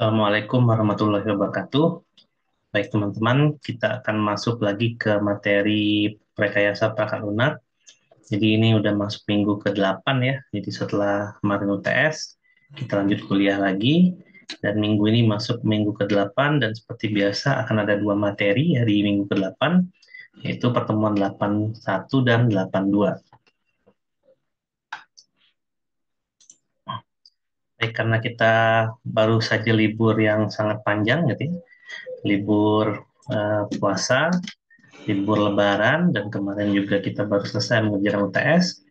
Assalamualaikum warahmatullahi wabarakatuh. Baik teman-teman, kita akan masuk lagi ke materi rekayasa perangkat lunak. Jadi ini udah masuk minggu ke-8 ya. Jadi setelah kemarin UTS, kita lanjut kuliah lagi. Dan minggu ini masuk minggu ke-8 dan seperti biasa akan ada dua materi ya di minggu ke-8, yaitu pertemuan 81 dan 82. Baik, karena kita baru saja libur yang sangat panjang gitu ya. Libur puasa, libur Lebaran, dan kemarin juga kita baru selesai mengerjakan UTS,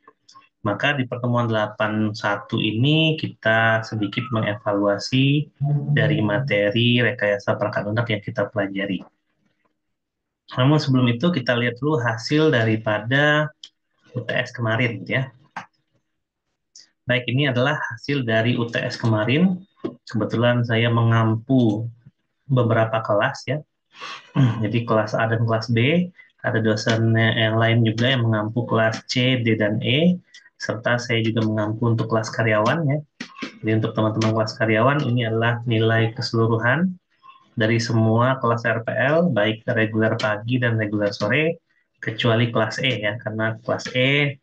maka di pertemuan 81 ini kita sedikit mengevaluasi dari materi rekayasa perangkat lunak yang kita pelajari. Namun sebelum itu kita lihat dulu hasil daripada UTS kemarin ya. Baik, ini adalah hasil dari UTS kemarin. Kebetulan saya mengampu beberapa kelas ya. Jadi kelas A dan kelas B, ada dosen yang lain juga yang mengampu kelas C, D, dan E, serta saya juga mengampu untuk kelas karyawan ya. Jadi untuk teman-teman kelas karyawan ini adalah nilai keseluruhan dari semua kelas RPL, baik reguler pagi dan reguler sore, kecuali kelas E ya, karena kelas E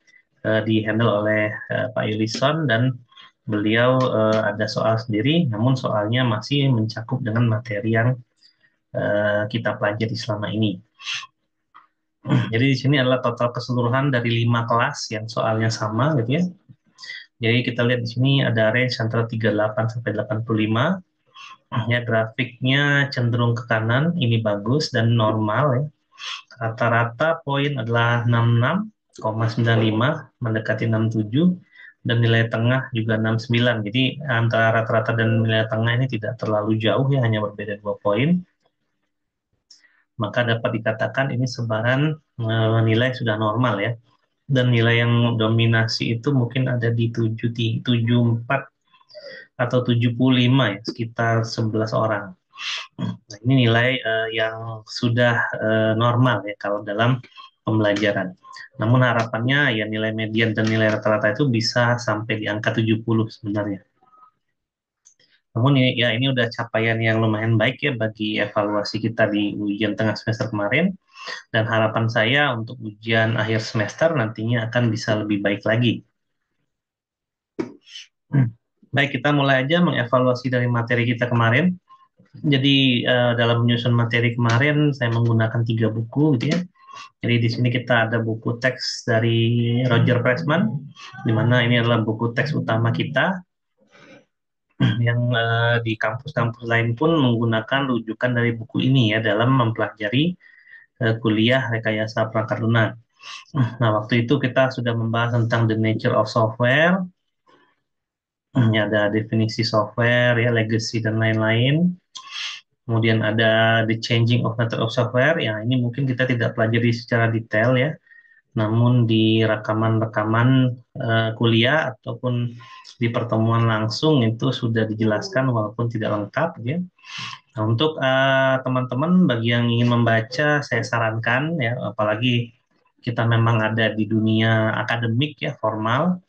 dihandle oleh Pak Yulison dan beliau ada soal sendiri, namun soalnya masih mencakup dengan materi yang kita pelajari selama ini. Jadi di sini adalah total keseluruhan dari 5 kelas yang soalnya sama gitu ya. Jadi kita lihat di sini ada range antara 38 sampai 85. Ya, grafiknya cenderung ke kanan, ini bagus dan normal ya. Rata-rata poin adalah 66,95 mendekati 67 dan nilai tengah juga 69. Jadi antara rata-rata dan nilai tengah ini tidak terlalu jauh ya, hanya berbeda 2 poin. Maka dapat dikatakan ini sebaran nilai sudah normal ya. Dan nilai yang dominasi itu mungkin ada di 74 atau 75 ya, sekitar 11 orang. Nah, ini nilai yang sudah normal ya kalau dalam pembelajaran. Namun harapannya ya nilai median dan nilai rata-rata itu bisa sampai di angka 70 sebenarnya. Namun ini udah capaian yang lumayan baik ya bagi evaluasi kita di ujian tengah semester kemarin. Dan harapan saya untuk ujian akhir semester nantinya akan bisa lebih baik lagi. Baik, kita mulai aja mengevaluasi dari materi kita kemarin. Jadi dalam menyusun materi kemarin saya menggunakan 3 buku gitu ya. Jadi di sini kita ada buku teks dari Roger Pressman, di mana ini adalah buku teks utama kita yang di kampus-kampus lain pun menggunakan rujukan dari buku ini ya dalam mempelajari kuliah rekayasa perangkat lunak. Nah, waktu itu kita sudah membahas tentang the nature of software, ya ada definisi software, ya legacy dan lain-lain. Kemudian ada the changing of nature of software, yang ini mungkin kita tidak pelajari secara detail ya, namun di rekaman-rekaman kuliah ataupun di pertemuan langsung itu sudah dijelaskan walaupun tidak lengkap ya. Nah, untuk teman-teman bagi yang ingin membaca, saya sarankan ya, apalagi kita memang ada di dunia akademik ya, formal,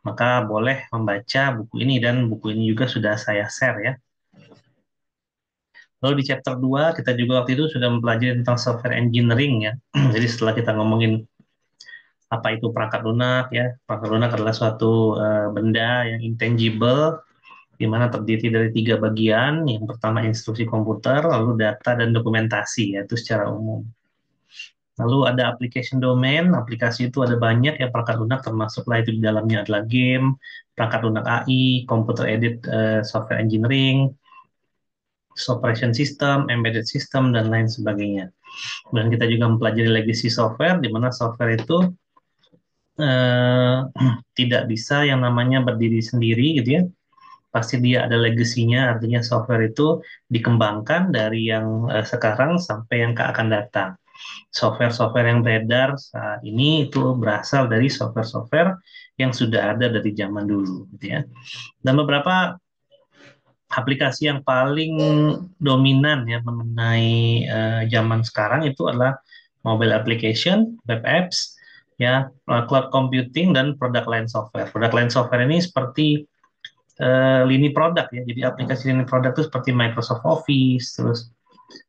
maka boleh membaca buku ini dan buku ini juga sudah saya share ya. Lalu di chapter 2 kita juga waktu itu sudah mempelajari tentang software engineering ya. Jadi setelah kita ngomongin apa itu perangkat lunak ya, perangkat lunak adalah suatu benda yang intangible di mana terdiri dari 3 bagian. Yang pertama instruksi komputer, lalu data dan dokumentasi ya, itu secara umum. Lalu ada application domain, aplikasi itu ada banyak ya perangkat lunak, termasuklah itu di dalamnya adalah game, perangkat lunak AI, computer aided software engineering, operation system, embedded system, dan lain sebagainya. Dan kita juga mempelajari legacy software, di mana software itu eh, tidak bisa yang namanya berdiri sendiri gitu ya. Pasti dia ada legasinya, artinya software itu dikembangkan dari yang sekarang sampai yang akan datang. Software-software yang beredar saat ini itu berasal dari software-software yang sudah ada dari zaman dulu gitu ya. Dan beberapa aplikasi yang paling dominan ya mengenai zaman sekarang itu adalah mobile application, web apps, ya, cloud computing dan product line software. Product line software ini seperti lini produk ya. Jadi aplikasi lini produk itu seperti Microsoft Office, terus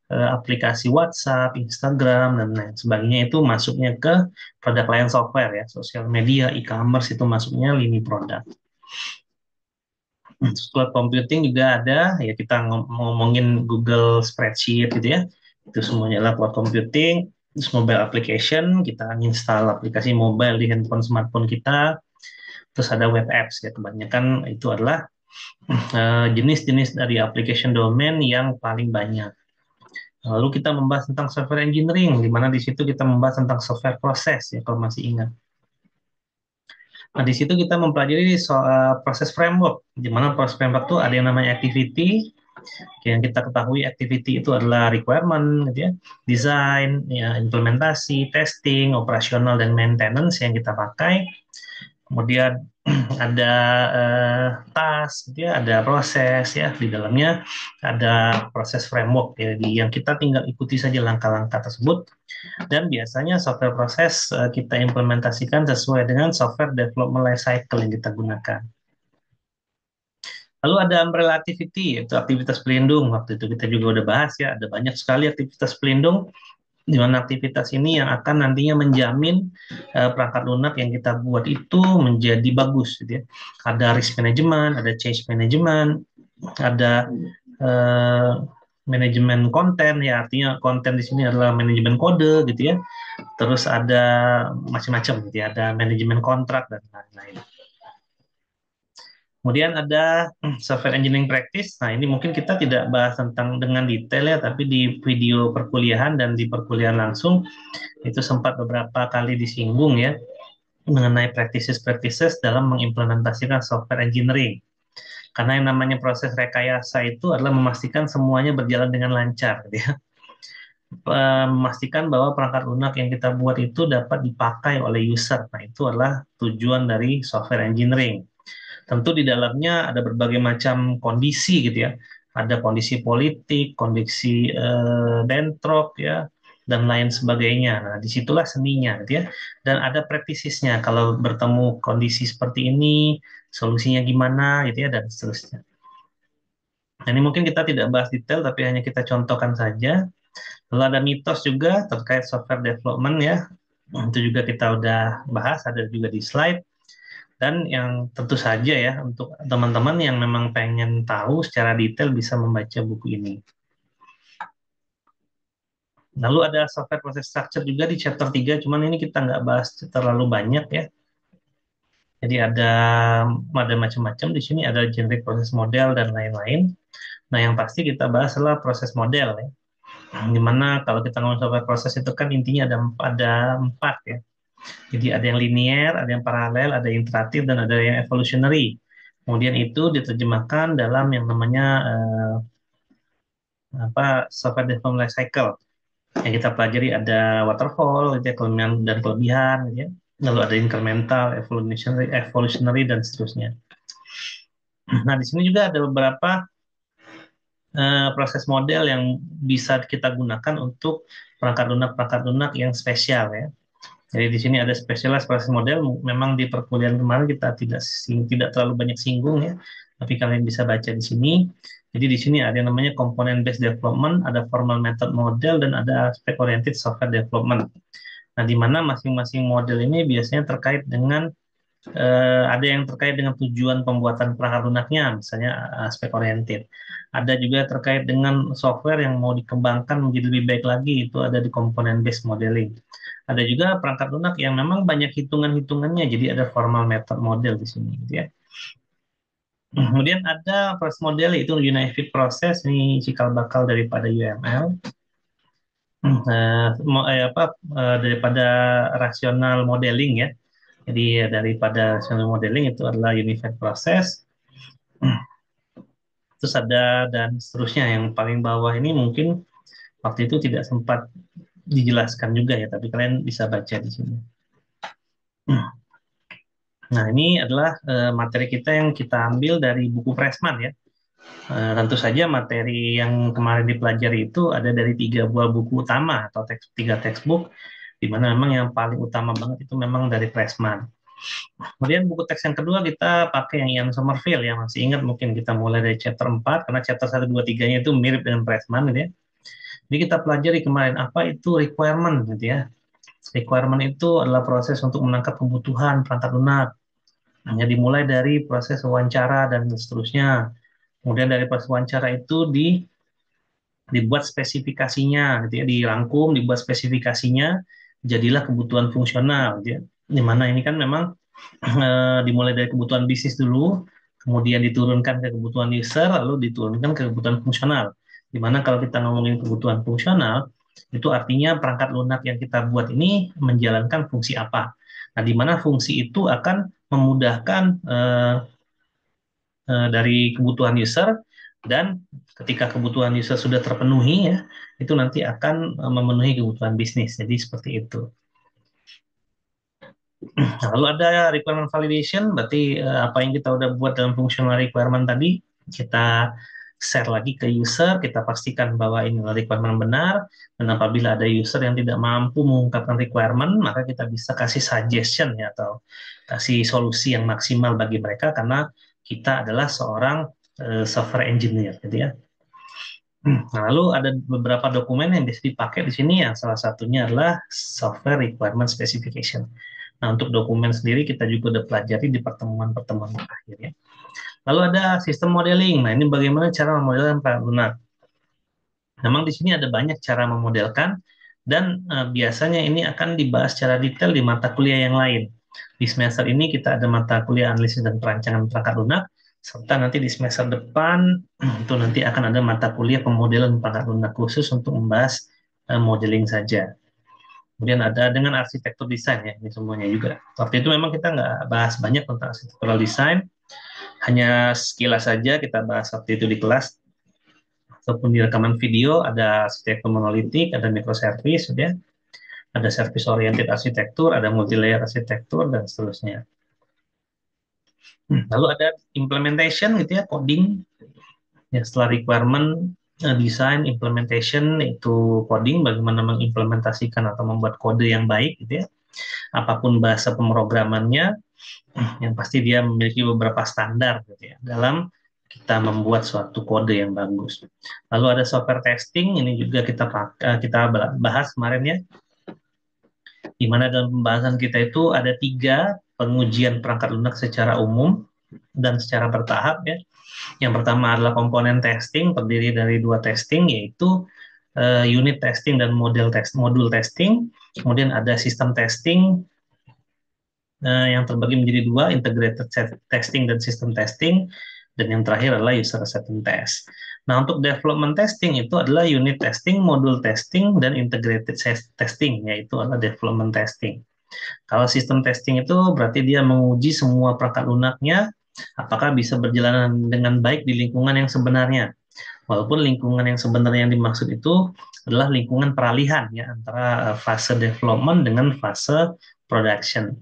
aplikasi WhatsApp, Instagram, dan lain sebagainya itu masuknya ke produk lain software ya, sosial media, e-commerce itu masuknya lini produk. Terus cloud computing juga ada, ya kita ngomongin Google Spreadsheet gitu ya, itu semuanya adalah cloud computing. Terus mobile application, kita install aplikasi mobile di handphone smartphone kita. Terus ada web apps ya, kebanyakan itu adalah jenis-jenis dari application domain yang paling banyak. Lalu kita membahas tentang software engineering, di mana di situ kita membahas tentang software proses ya, kalau masih ingat. Nah, di situ kita mempelajari soal proses framework, di mana proses framework itu ada yang namanya activity. Yang kita ketahui activity itu adalah requirement, gitu ya, design, ya, implementasi, testing, operasional, dan maintenance yang kita pakai. Kemudian ada task, gitu ya, ada proses ya di dalamnya, ada proses framework ya, yang kita tinggal ikuti saja langkah-langkah tersebut. Dan biasanya software proses kita implementasikan sesuai dengan software development life cycle yang kita gunakan. Lalu ada umbrella activity, yaitu aktivitas pelindung. Waktu itu kita juga udah bahas ya, ada banyak sekali aktivitas pelindung, di mana aktivitas ini yang akan nantinya menjamin perangkat lunak yang kita buat itu menjadi bagus, gitu ya. Ada risk management, ada change management, ada uh, manajemen konten, ya artinya konten di sini adalah manajemen kode, gitu ya. Terus ada macam-macam, gitu ya. Ada manajemen kontrak dan lain-lain. Kemudian ada software engineering practice. Nah, ini mungkin kita tidak bahas tentang dengan detail ya, tapi di video perkuliahan dan di perkuliahan langsung itu sempat beberapa kali disinggung ya mengenai practices-practices dalam mengimplementasikan software engineering. Karena yang namanya proses rekayasa itu adalah memastikan semuanya berjalan dengan lancar, gitu ya. Memastikan bahwa perangkat lunak yang kita buat itu dapat dipakai oleh user. Nah, itu adalah tujuan dari software engineering. Tentu di dalamnya ada berbagai macam kondisi gitu ya. Ada kondisi politik, kondisi bentrok ya, dan lain sebagainya. Nah, disitulah seninya gitu ya. Dan ada praktisisnya. Kalau bertemu kondisi seperti ini, solusinya gimana gitu ya, dan seterusnya. Nah, ini mungkin kita tidak bahas detail, tapi hanya kita contohkan saja. Lalu ada mitos juga terkait software development ya. Itu juga kita udah bahas, ada juga di slide. Dan yang tentu saja ya, untuk teman-teman yang memang pengen tahu secara detail bisa membaca buku ini. Lalu ada software process structure juga di chapter 3, cuman ini kita nggak bahas terlalu banyak ya. Jadi ada macam-macam di sini, ada generic process model dan lain-lain. Nah, yang pasti kita bahas adalah proses model ya. Dimana kalau kita ngomong software proses itu kan intinya ada empat ya. Jadi ada yang linear, ada yang paralel, ada yang iteratif, dan ada yang evolutionary. Kemudian itu diterjemahkan dalam yang namanya software development life cycle. Yang kita pelajari ada waterfall, gitu ya, kelebihan dan kelebihan, gitu ya. Lalu ada incremental, evolutionary, dan seterusnya. Nah, di sini juga ada beberapa proses model yang bisa kita gunakan untuk perangkat lunak yang spesial ya. Jadi di sini ada specialized proses model. Memang di perkuliahan kemarin kita tidak terlalu banyak singgung ya, tapi kalian bisa baca di sini. Jadi di sini ada yang namanya component based development, ada formal method model, dan ada aspect oriented software development. Nah, di mana masing-masing model ini biasanya terkait dengan ada yang terkait dengan tujuan pembuatan perangkat lunaknya, misalnya aspek oriented. Ada juga terkait dengan software yang mau dikembangkan menjadi lebih baik lagi, itu ada di component based modeling. Ada juga perangkat lunak yang memang banyak hitungan-hitungannya, jadi ada formal method model di sini, gitu ya. Kemudian ada proses model itu Unified Process, ini cikal bakal daripada UML. Daripada rasional modeling ya. Jadi daripada rational modeling itu adalah unified process. Terus ada dan seterusnya, yang paling bawah ini mungkin waktu itu tidak sempat dijelaskan juga ya, tapi kalian bisa baca di sini. Nah, ini adalah materi kita yang kita ambil dari buku Pressman ya. Tentu saja materi yang kemarin dipelajari itu ada dari 3 buah buku utama atau 3 textbook, di mana memang yang paling utama banget itu memang dari Pressman. Kemudian buku teks yang kedua kita pakai yang Ian Sommerville ya, masih ingat mungkin kita mulai dari chapter 4 karena chapter 1, 2, 3-nya itu mirip dengan Pressman gitu ya. Jadi kita pelajari kemarin apa itu requirement gitu ya. Requirement itu adalah proses untuk menangkap kebutuhan perangkat lunak. Hanya dimulai dari proses wawancara dan seterusnya. Kemudian dari proses wawancara itu dibuat spesifikasinya, gitu ya, dirangkum, dibuat spesifikasinya, jadilah kebutuhan fungsional, gitu ya. Dimana ini kan memang dimulai dari kebutuhan bisnis dulu, kemudian diturunkan ke kebutuhan user, lalu diturunkan ke kebutuhan fungsional. Dimana kalau kita ngomongin kebutuhan fungsional, itu artinya perangkat lunak yang kita buat ini menjalankan fungsi apa. Nah, di mana fungsi itu akan memudahkan dari kebutuhan user, dan ketika kebutuhan user sudah terpenuhi ya, itu nanti akan memenuhi kebutuhan bisnis. Jadi seperti itu. Nah, lalu ada requirement validation, berarti apa yang kita udah buat dalam functional requirement tadi, kita share lagi ke user, kita pastikan bahwa ini adalah requirement benar, dan apabila ada user yang tidak mampu mengungkapkan requirement, maka kita bisa kasih suggestion ya, atau kasih solusi yang maksimal bagi mereka, karena kita adalah seorang software engineer, gitu ya. Nah, lalu ada beberapa dokumen yang bisa dipakai di sini ya, salah satunya adalah software requirement specification. Nah, untuk dokumen sendiri kita juga udah pelajari di pertemuan-pertemuan terakhir ya. Lalu ada sistem modeling. Nah, ini bagaimana cara memodelkan perangkat lunak. Memang di sini ada banyak cara memodelkan, dan biasanya ini akan dibahas secara detail di mata kuliah yang lain. Di semester ini kita ada mata kuliah analisis dan perancangan perangkat lunak, serta nanti di semester depan itu nanti akan ada mata kuliah pemodelan perangkat lunak khusus untuk membahas modeling saja. Kemudian ada dengan arsitektur desain ya, ini semuanya juga. Waktu itu memang kita nggak bahas banyak tentang arsitektural design, hanya sekilas saja kita bahas waktu itu di kelas, ataupun di rekaman video, ada arsitektur monolitik, ada microservice, ya, ada service oriented arsitektur, ada multi-layer arsitektur, dan seterusnya. Lalu ada implementation gitu ya, coding. Ya, setelah requirement, design, implementation, itu coding, bagaimana mengimplementasikan atau membuat kode yang baik gitu ya. Apapun bahasa pemrogramannya, yang pasti dia memiliki beberapa standar gitu ya, dalam kita membuat suatu kode yang bagus. Lalu ada software testing, ini juga kita bahas kemarin ya, di mana dalam pembahasan kita itu ada 3 pengujian perangkat lunak secara umum dan secara bertahap ya. Yang pertama adalah komponen testing, terdiri dari 2 testing, yaitu unit testing dan modul testing. Kemudian ada sistem testing yang terbagi menjadi 2, integrated testing dan sistem testing, dan yang terakhir adalah user acceptance test. Nah, untuk development testing itu adalah unit testing, modul testing, dan integrated testing, yaitu adalah development testing. Kalau sistem testing itu berarti dia menguji semua perangkat lunaknya, apakah bisa berjalan dengan baik di lingkungan yang sebenarnya. Walaupun lingkungan yang sebenarnya yang dimaksud itu adalah lingkungan peralihan ya, antara fase development dengan fase production.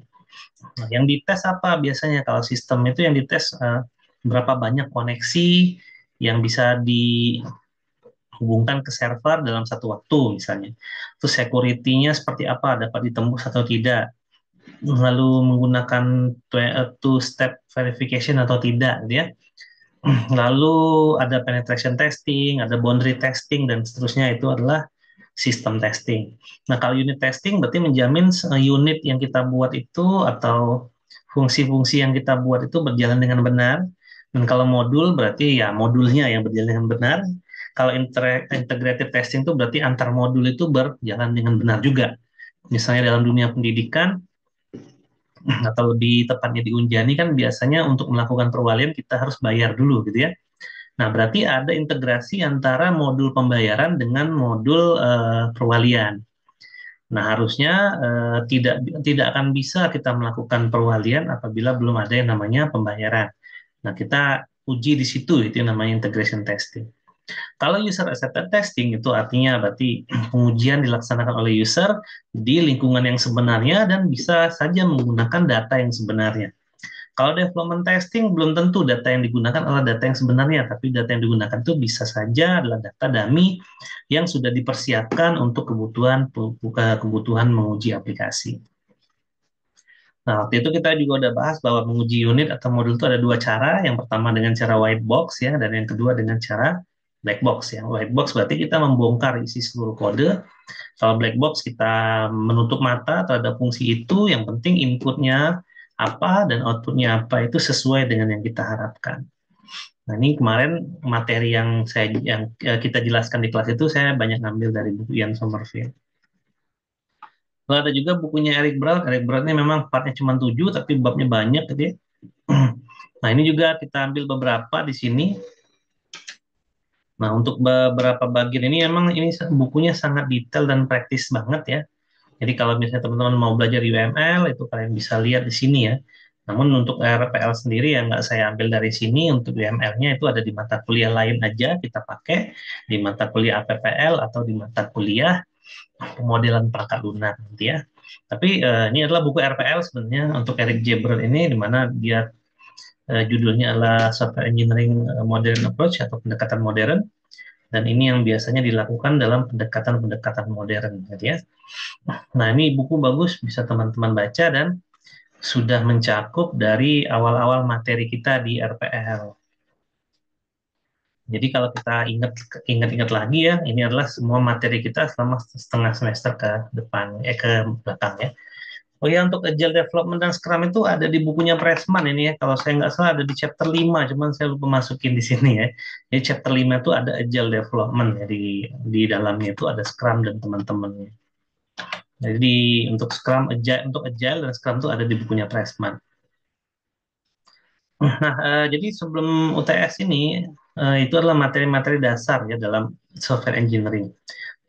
Nah, yang dites apa biasanya? Kalau sistem itu yang dites berapa banyak koneksi yang bisa dihubungkan ke server dalam satu waktu misalnya. Terus security-nya seperti apa? Dapat ditembus atau tidak? Lalu menggunakan two-step verification atau tidak, gitu ya. Lalu ada penetration testing, ada boundary testing, dan seterusnya, itu adalah sistem testing. Nah, kalau unit testing berarti menjamin unit yang kita buat itu atau fungsi-fungsi yang kita buat itu berjalan dengan benar. Dan kalau modul berarti ya modulnya yang berjalan dengan benar. Kalau integrated testing itu berarti antar modul itu berjalan dengan benar juga. Misalnya dalam dunia pendidikan, atau lebih tepatnya di Unjani kan biasanya untuk melakukan perwalian kita harus bayar dulu gitu ya. Nah, berarti ada integrasi antara modul pembayaran dengan modul perwalian. Nah, harusnya tidak tidak akan bisa kita melakukan perwalian apabila belum ada yang namanya pembayaran. Nah, kita uji di situ, itu yang namanya integration testing. Kalau user accepted testing itu artinya berarti pengujian dilaksanakan oleh user di lingkungan yang sebenarnya dan bisa saja menggunakan data yang sebenarnya. Kalau development testing belum tentu data yang digunakan adalah data yang sebenarnya, tapi data yang digunakan itu bisa saja adalah data dummy yang sudah dipersiapkan untuk kebutuhan menguji aplikasi. Nah, waktu itu kita juga udah bahas bahwa menguji unit atau modul itu ada dua cara. Yang pertama dengan cara white box ya, dan yang kedua dengan cara black box ya. White box berarti kita membongkar isi seluruh kode. Kalau black box kita menutup mata terhadap fungsi itu, yang penting inputnya apa dan outputnya apa itu sesuai dengan yang kita harapkan. Nah, ini kemarin materi yang kita jelaskan di kelas itu saya banyak ngambil dari buku Ian Sommerville. Lalu ada juga bukunya Eric Braud. Eric Braud ini memang partnya cuma 7 tapi babnya banyak gitu ya. Nah, ini juga kita ambil beberapa di sini. Nah, untuk beberapa bagian ini memang ini bukunya sangat detail dan praktis banget ya. Jadi kalau misalnya teman-teman mau belajar UML, itu kalian bisa lihat di sini ya. Namun untuk RPL sendiri yang nggak saya ambil dari sini, untuk UML-nya itu ada di mata kuliah lain aja kita pakai, di mata kuliah APPL atau di mata kuliah pemodelan perangkat lunak nanti ya. Tapi ini adalah buku RPL sebenarnya untuk Eric J. Braud ini, di mana dia judulnya adalah Software Engineering Modern Approach atau pendekatan modern. Dan ini yang biasanya dilakukan dalam pendekatan-pendekatan modern, gitu ya. Nah, ini buku bagus, bisa teman-teman baca dan sudah mencakup dari awal-awal materi kita di RPL. Jadi kalau kita ingat-ingat lagi ya, ini adalah semua materi kita selama setengah semester ke depan, ke belakang ya. Oh ya, untuk Agile Development dan Scrum itu ada di bukunya Pressman ini ya. Kalau saya nggak salah ada di chapter 5, cuman saya lupa masukin di sini ya. Jadi chapter 5 itu ada Agile Development ya, di dalamnya itu ada Scrum dan teman-temannya. Jadi untuk Agile dan Scrum itu ada di bukunya Pressman. Nah, jadi sebelum UTS ini, itu adalah materi-materi dasar ya dalam software engineering.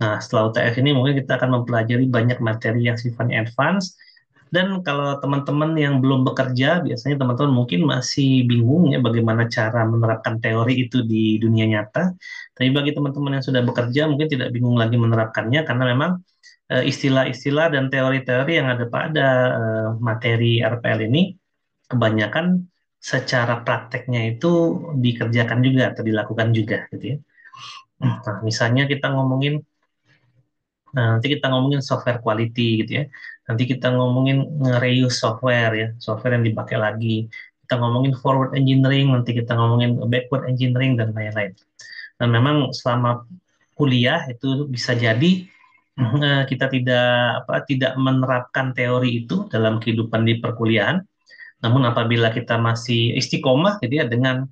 Nah, setelah UTS ini mungkin kita akan mempelajari banyak materi yang sifatnya advance. Dan kalau teman-teman yang belum bekerja, biasanya teman-teman mungkin masih bingung ya bagaimana cara menerapkan teori itu di dunia nyata. Tapi bagi teman-teman yang sudah bekerja, mungkin tidak bingung lagi menerapkannya karena memang istilah-istilah dan teori-teori yang ada pada materi RPL ini kebanyakan secara prakteknya itu dikerjakan juga atau dilakukan juga gitu ya. Nah, misalnya kita ngomongin nanti kita ngomongin software quality gitu ya. Nanti kita ngomongin reuse software ya, software yang dipakai lagi. Kita ngomongin forward engineering, nanti kita ngomongin backward engineering dan lain-lain. Dan memang selama kuliah itu bisa jadi kita tidak menerapkan teori itu dalam kehidupan di perkuliahan. Namun apabila kita masih istiqomah gitu ya dengan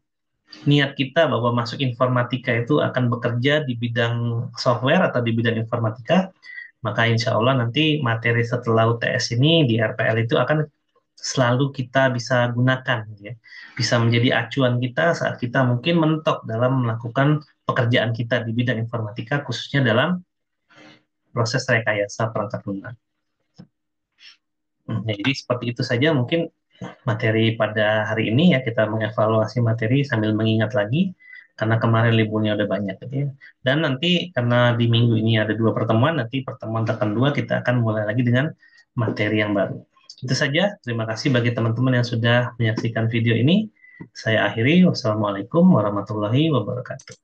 niat kita bahwa masuk informatika itu akan bekerja di bidang software atau di bidang informatika, maka insya Allah nanti materi setelah UTS ini di RPL itu akan selalu kita bisa gunakan, gitu ya. Bisa menjadi acuan kita saat kita mungkin mentok dalam melakukan pekerjaan kita di bidang informatika, khususnya dalam proses rekayasa perangkat lunak. Ya, jadi seperti itu saja mungkin materi pada hari ini ya, kita mengevaluasi materi sambil mengingat lagi karena kemarin liburnya udah banyak gitu ya. Dan nanti karena di minggu ini ada dua pertemuan, nanti pertemuan kedua kita akan mulai lagi dengan materi yang baru. Itu saja. Terima kasih bagi teman-teman yang sudah menyaksikan video ini. Saya akhiri. Wassalamualaikum warahmatullahi wabarakatuh.